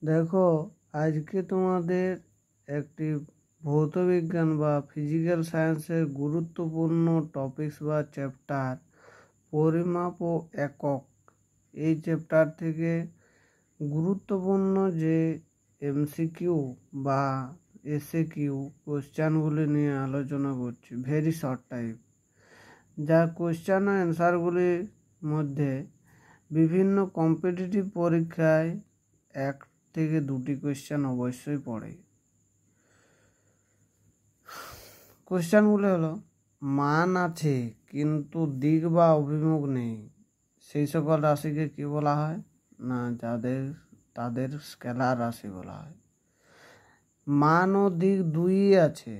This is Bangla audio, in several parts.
দেখো আজকে তোমাদের একটি ভৌতবিজ্ঞান বা ফিজিক্যাল সায়েন্সের গুরুত্বপূর্ণ টপিকস বা চ্যাপ্টার পরিমাপ ও একক, এই চ্যাপ্টার থেকে গুরুত্বপূর্ণ যে এমসিকিউ বা এসএকিউ কোশ্চেনগুলি নিয়ে আলোচনা করছি। ভেরি শর্ট টাইপ, যা কোশ্চেন ও অ্যান্সারগুলির মধ্যে বিভিন্ন কম্পিটিটিভ পরীক্ষায় 1 থেকে 2টি কোশ্চেন অবশ্যই পড়ে। কোশ্চেনগুলো হলো, মান আছে কিন্তু দিক বা অভিমুখ নেই, সেই সকল রাশিকে কি বলা হয়? না তাদের স্কেলার রাশি বলা হয়। মান ও দিক দুই আছে,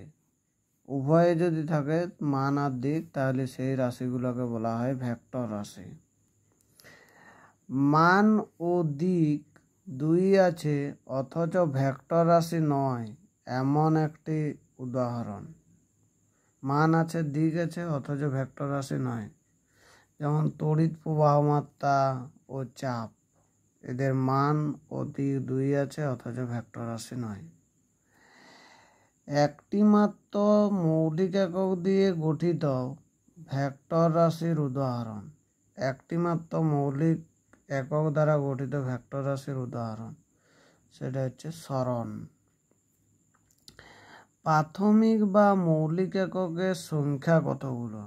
উভয়ে যদি থাকে মান আর দিক, তাহলে সেই রাশিগুলোকে বলা হয় ভেক্টর রাশি। মান ও দিক দুই আছে অথচ ভেক্টর রাশি নয়, এমন একটি উদাহরণ। মান আছে, দিক আছে, অথচ ভেক্টর রাশি নয়, যেমন তড়িৎ প্রবাহ মাত্রা ও চাপ, এদের মান ও দিক দুই আছে অথচ ভেক্টর রাশি নয়। একটি মাত্র মৌলিক একক দিয়ে গঠিত ভেক্টর রাশির উদাহরণ। একটি মাত্র মৌলিক একক দ্বারা গঠিত ভেক্টর রাশির উদাহরণ সেটা হচ্ছে সরণ। প্রাথমিক বা মৌলিক এককের সংখ্যা কতগুলো?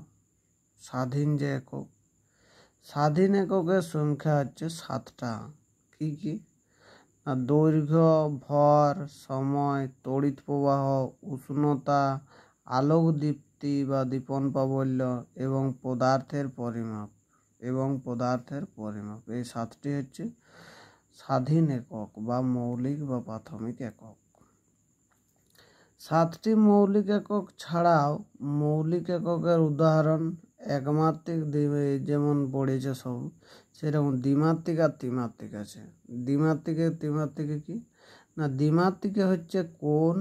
স্বাধীন যে একক, স্বাধীন এককের সংখ্যা হচ্ছে 7টা। কি কি? দৈর্ঘ্য, ভর, সময়, তড়িৎ প্রবাহ, উষ্ণতা, আলোক দীপ্তি বা দীপন প্রাবল্য এবং পদার্থের পরিমাপ। এই 7টি হচ্ছে স্বাধীন একক বা মৌলিক বা প্রাথমিক একক। 7টি মৌলিক একক ছাড়াও মৌলিক এককের উদাহরণ একমাত্রিক, যেমন পড়েছে সব, সেরকম দ্বিমাত্রিক আর ত্রিমাত্রিক আছে। ত্রিমাত্রিকে কি না, দ্বিমাত্রিকে হচ্ছে কোণ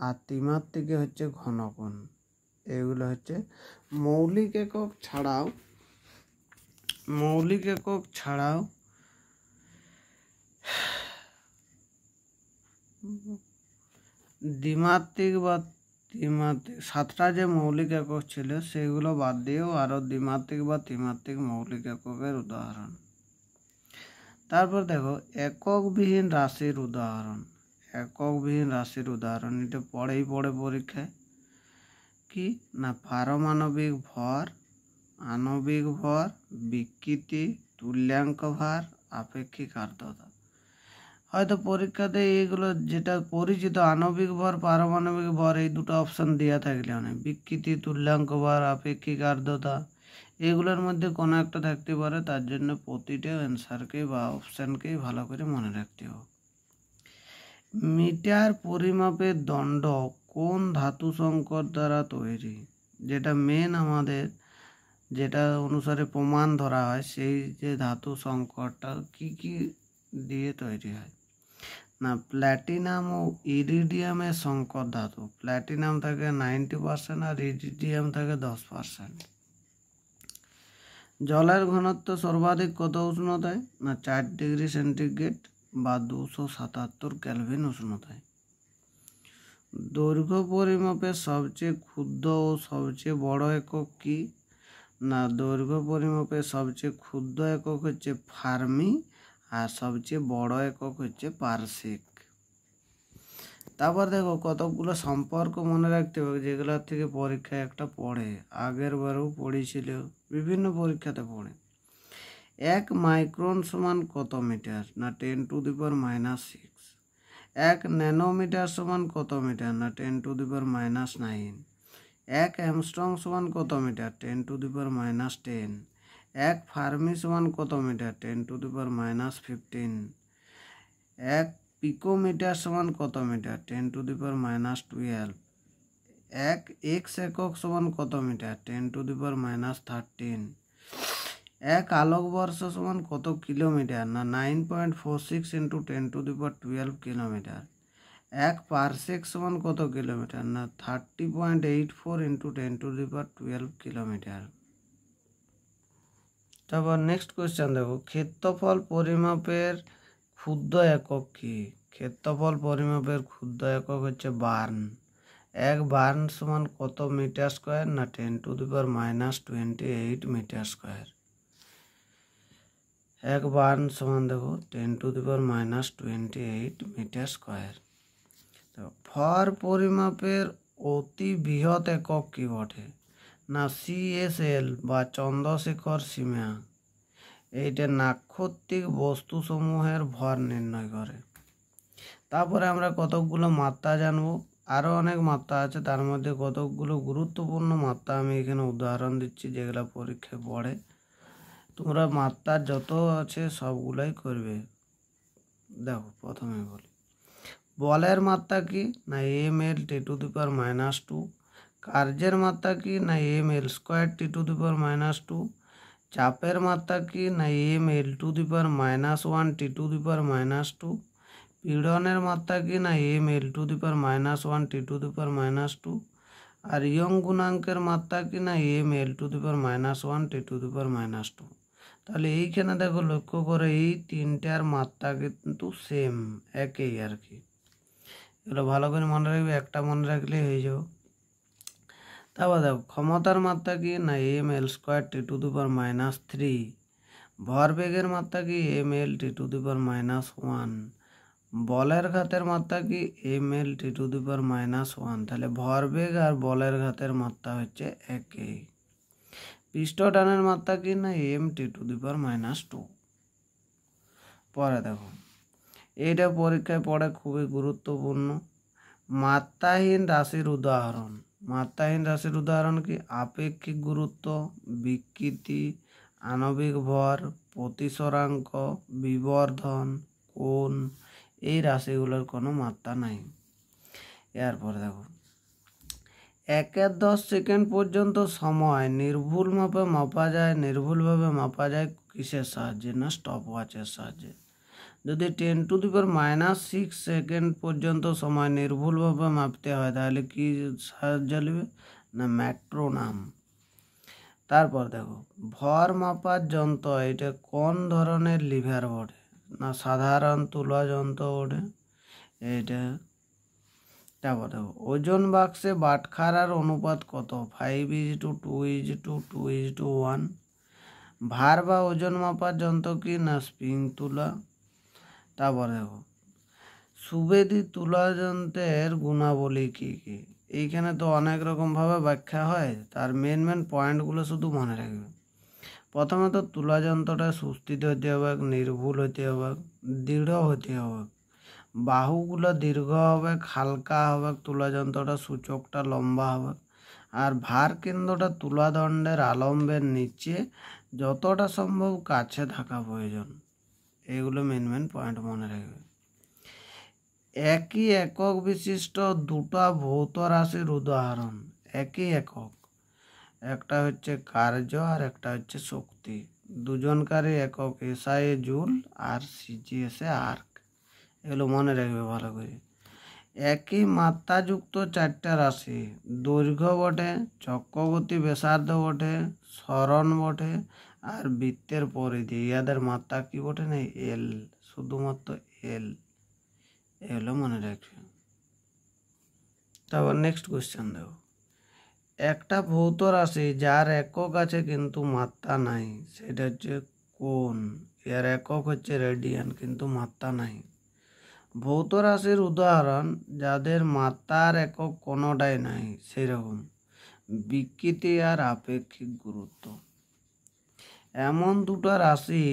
আর ত্রিমাত্রিকে হচ্ছে ঘনকোণ। এগুলো হচ্ছে মৌলিক একক ছাড়াও দ্বিমাত্রিক বা ত্রিমাত্রিক, 7টা যে মৌলিক একক ছিল সেগুলো বাদ দিয়েও আরো দ্বিমাত্রিক বা ত্রিমাত্রিক মৌলিক এককের উদাহরণ। তারপর দেখো এককবিহীন রাশির উদাহরণ। এটা পড়ে পরীক্ষায়। কি না, পারমাণবিক ভর, আণবিক ভর, বিকৃতি, তুল্যাঙ্ক ভার, আপেক্ষিক আর্দ্রতা। হয়তো পরীক্ষাতে এইগুলো যেটা পরিচিত, আণবিক ভর, পারমাণবিক ভর, এই দুটো অপশন দেওয়া থাকলে অনেক, বিকৃতি, তুল্যাঙ্ক ভার, আপেক্ষিক আর্দ্রতা, এগুলোর মধ্যে কোনো একটা থাকতে পারে। তার জন্য প্রতিটা অ্যান্সারকে বা অপশানকেই ভালো করে মনে রাখতে হবে। মিটার পরিমাপের দণ্ড কোন ধাতু সংকর দ্বারা তৈরি? যেটা মেন আমাদের যেটা অনুসারে প্রমাণ ধরা হয়, সেই যে ধাতু সংকরটা কি দিয়ে তৈরি হয়? না, প্ল্যাটিনাম ও ইরিডিয়ামের সংকর ধাতু। প্ল্যাটিনাম থাকে 90% আর ইরিডিয়াম থাকে 10%। জলের ঘনত্ব সর্বাধিক কত উষ্ণতায়? না, 4 ডিগ্রি সেন্টিগ্রেড বা 277 কেলভিন উষ্ণতায়। দৈর্ঘ্য পরিমাপের সবচেয়ে ক্ষুদ্র ও সবচেয়ে বড় একক কি? না, দৈর্ঘ্য পরিমাপের সবচেয়ে ক্ষুদ্র একক হচ্ছে ফার্মি আর সবচেয়ে বড় একক হচ্ছে পারসেক। তারপর দেখো কতগুলো সম্পর্ক মনে রাখতে হবে যেগুলোর থেকে পরীক্ষায় একটা পড়ে, আগের বারেও পড়েছিল, বিভিন্ন পরীক্ষাতে পড়ে। 1 মাইক্রন সমান কত মিটার? না, 10⁻⁻⁶। 1 ন্যানোমিটার সমান কত মিটার? না, 10⁻⁹। 1 অ্যামস্ট্রং সমান কত মিটার? 10⁻⁻10। 1 ফার্মি সমান কত মিটার? 10⁻⁻15। 1 পিকোমিটার সমান কত মিটার? 10⁻12। 1 এক্স একক সমান কত মিটার? 10⁻13। 1 আলোকবর্ষ সমান কত কিলোমিটার? না, 9.46 × 10⁻12 কিলোমিটার। 1 পারসেক সমান কত কিলোমিটার? না, 30.84 × 10⁻12 কিলোমিটার। তারপর নেক্সট কোয়েশ্চেন দেখো, ক্ষেত্রফল পরিমাপের ক্ষুদ্র একক কি? ক্ষেত্রফল পরিমাপের ক্ষুদ্র একক হচ্ছে বার্ন। এক বার্ন সমান কত মিটার স্কোয়ার? না 10⁻⁻28 মিটার স্কোয়ার। এক বার্ন সমান দেখো 10⁻⁻28 মিটার স্কোয়ার। তো ভর পরিমাপের অতি বৃহৎ একক কি বটে? না CSL বা চন্দ্রশেখর সীমা। এইটা নাক্ষত্রিক বস্তুসমূহের ভর নির্ণয় করে। তারপরে আমরা কতকগুলো মাত্রা জানবো। আরও অনেক মাত্রা আছে, তার মধ্যে কতকগুলো গুরুত্বপূর্ণ মাত্রা আমি এখানে উদাহরণ দিচ্ছি যেগুলো পরীক্ষায় পড়ে। তোমরা মাত্রা যত আছে সবগুলাই করবে। দেখো প্রথমে বলি, বলের মাত্রা কি? না ml (10⁻²). কার্যের মাত্রা কি? না ml² (10⁻²). চাপের মাত্রা কি? না ml⁻⁻1 (10⁻²). পীড়নের মাত্রা কি? না ml⁻⁻1 (10⁻²). আর ইয়ং গুণাঙ্কের মাত্রা কি? না ml⁻⁻1 (10⁻²). তাহলে এইখানে দেখো লক্ষ্য করে এই তিনটার মাত্রা কিন্তু সেম, একই আর কি। এগুলো ভালো করে মনে রাখবে, একটা মনে রাখলেই হয়ে যাবে। তারপর দেখো ক্ষমতার মাত্রা কি? না ml² (10⁻3). ভরবেগের মাত্রা কি? ml (10⁻1). বলের ঘাতের মাত্রা কি? ml (10⁻1). তাহলে ভরবেগ আর বলের ঘাতের মাত্রা হচ্ছে একই। পৃষ্ঠটানের মাত্রা কি? না m (10⁻²). পরে দেখো, এইটা পরীক্ষায় পড়ে, খুবই গুরুত্বপূর্ণ। মাত্রাহীন রাশির উদাহরণ। মাত্রাহীন রাশির উদাহরণ কি? আপেক্ষিক গুরুত্ব, বিকৃতি, আণবিক ভর, প্রতিসরাঙ্ক, বিবর্ধন, কোণ। এই রাশিগুলোর কোনো মাত্রা নাই। এরপরে দেখো, 1/10 সেকেন্ড পর্যন্ত সময় নির্ভুলভাবে মাপা যায় কিসের সাহায্যে? না স্টপ ওয়াচের সাহায্যে। যদি 10⁻6 সেকেন্ড পর্যন্ত সময় নির্ভুলভাবে মাপতে হয় তাহলে কি সাহায্য নেবে? না মেট্রোনম। তারপর দেখো, ভর মাপার যন্ত্র এটা কোন ধরনের লিভার বটে? না সাধারণ তুলা যন্ত্র বটে এইটা। তারপর দেখো, ওজন বাক্সে বাটখারার অনুপাত কত? 5:2:2:1। ভার বা ওজন মাপার যন্ত্র কি? না স্প্রিং তুলা। তারপর দেখো, সুবেদী তুলা যন্ত্রের গুণাবলী কি কি? এইখানে তো অনেক রকমভাবে ব্যাখ্যা হয়, তার মেন পয়েন্টগুলো শুধু মনে রাখবে। প্রথমত তুলা যন্ত্রটা সুস্থিত হতে হবে, নির্ভুল হতে হবে, দৃঢ় হতে হবে, বাহুগুলো দীর্ঘ হবে, হালকা হবে, তুলা যন্ত্রটা সূচকটা লম্বা হবে, আর ভার কেন্দ্রটা তুলাদণ্ডের আলম্বের নিচে যতটা সম্ভব কাছে থাকা প্রয়োজন। এগুলো মেন পয়েন্ট মনে রাখবে। একই একক বিশিষ্ট দুটো ভৌত রাশির উদাহরণ। একই একক, একটা হচ্ছে কার্য আর একটা হচ্ছে শক্তি। দুজনকারী একক SI জুল আর CGS আর্ক। এগুলো মনে রাখবে ভালো করে। একই মাত্রাযুক্ত চারটা রাশি, দৈর্ঘ্য বটে, চক্রবর্তী ব্যাসার্ধ বটে, সরণ বটে আর বৃত্তের পরিধি, ইয়াদের মাত্রা কি বটে? না L, শুধুমাত্র L। এগুলো মনে রাখবে। তারপর নেক্সট কোয়েশ্চেন দেখো, একটা ভৌত রাশি যার একক আছে কিন্তু মাত্রা নাই, সেটা হচ্ছে কোন? এর একক হচ্ছে রেডিয়ান কিন্তু মাত্রা নাই। ভৌত রাশির উদাহরণ যাদের মাত্রার একক কোনোটাই নাই, সেরকম বিকৃতি আর আপেক্ষিক গুরুত্ব। এমন দুটো রাশি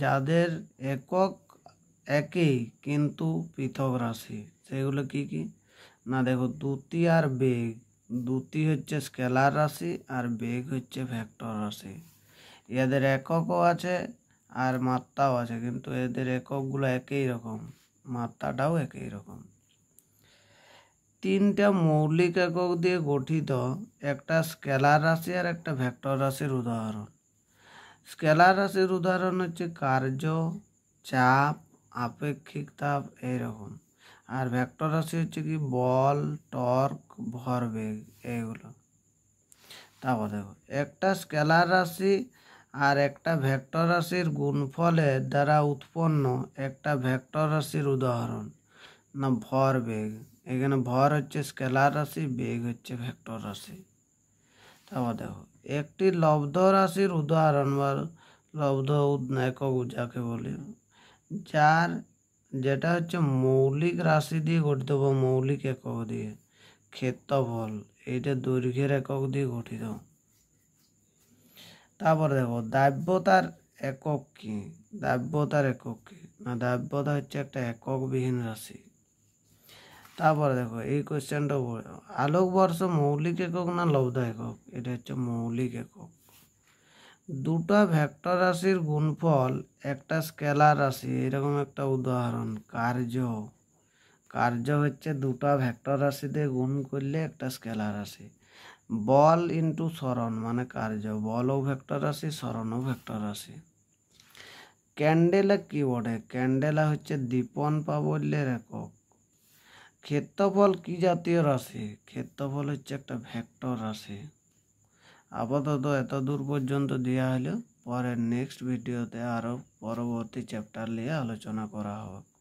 যাদের একক একই কিন্তু পৃথক রাশি, সেগুলো কি কি? না দেখো, দ্যুতি আর বেগ। দ্যুতি হচ্ছে স্কেলার রাশি আর বেগ হচ্ছে ভেক্টর রাশি। এদের এককও আছে আর মাত্রাও আছে, কিন্তু এদের এককগুলো একই রকম, মাত্রাটাও একই রকম। তিনটা মৌলিক একক দিয়ে গঠিত একটা স্কেলার রাশি আর একটা ভেক্টর রাশির উদাহরণ। স্কেলার রাশির উদাহরণ হচ্ছে কার্য, চাপ, আপেক্ষিক তাপ, এইরকম। আর ভেক্টর রাশি হচ্ছে কি? বল, টর্ক, ভরবেগ, এইগুলো। তারপর দেখো, একটা স্কেলার রাশি আর একটা ভেক্টর রাশির গুণফলের দ্বারা উৎপন্ন একটা ভেক্টর রাশির উদাহরণ না ভর বেগ। এখানে ভর হচ্ছে স্কেলার রাশি, বেগ হচ্ছে ভেক্টর রাশি। তারপর দেখো একটি লব্ধ রাশির উদাহরণ বা লব্ধ একক যাকে বলি, যেটা হচ্ছে মৌলিক রাশি দিয়ে গঠিত বা মৌলিক একক দিয়ে। ক্ষেত্রফল এইটা দৈর্ঘ্যের একক দিয়ে গঠিত। তারপরে দেখো দাব্যতার একক কি? দাব্যতার একক কি না, দাব্যতা হচ্ছে একটা এককবিহীন রাশি। তারপরে দেখো এই কোয়েশ্চেনটা, আলোকবর্ষ মৌলিক একক না লব্ধ একক? এটা হচ্ছে মৌলিক একক। দুটো ভেক্টর রাশির গুণফল একটা স্কেলার রাশি, এরকম একটা উদাহরণ কার্য হচ্ছে দুটো ভেক্টর রাশিতে গুণ করলে একটা স্কেলার রাশি। বল ইন্টু সরণ মানে কার্য, বলও ভেক্টর রাশি, সরণও ভেক্টর রাশি। ক্যান্ডেলা কি বটে? ক্যান্ডেলা হচ্ছে দীপন প্রাবল্যের একক। ক্ষেত্রফল কি জাতীয় রাশি? ক্ষেত্রফল হচ্ছে একটা ভেক্টর রাশি। আপাতত এত দূর পর্যন্ত দেওয়া হলো, পরের নেক্সট ভিডিওতে আরও পরবর্তী চ্যাপ্টার নিয়ে আলোচনা করা হবে।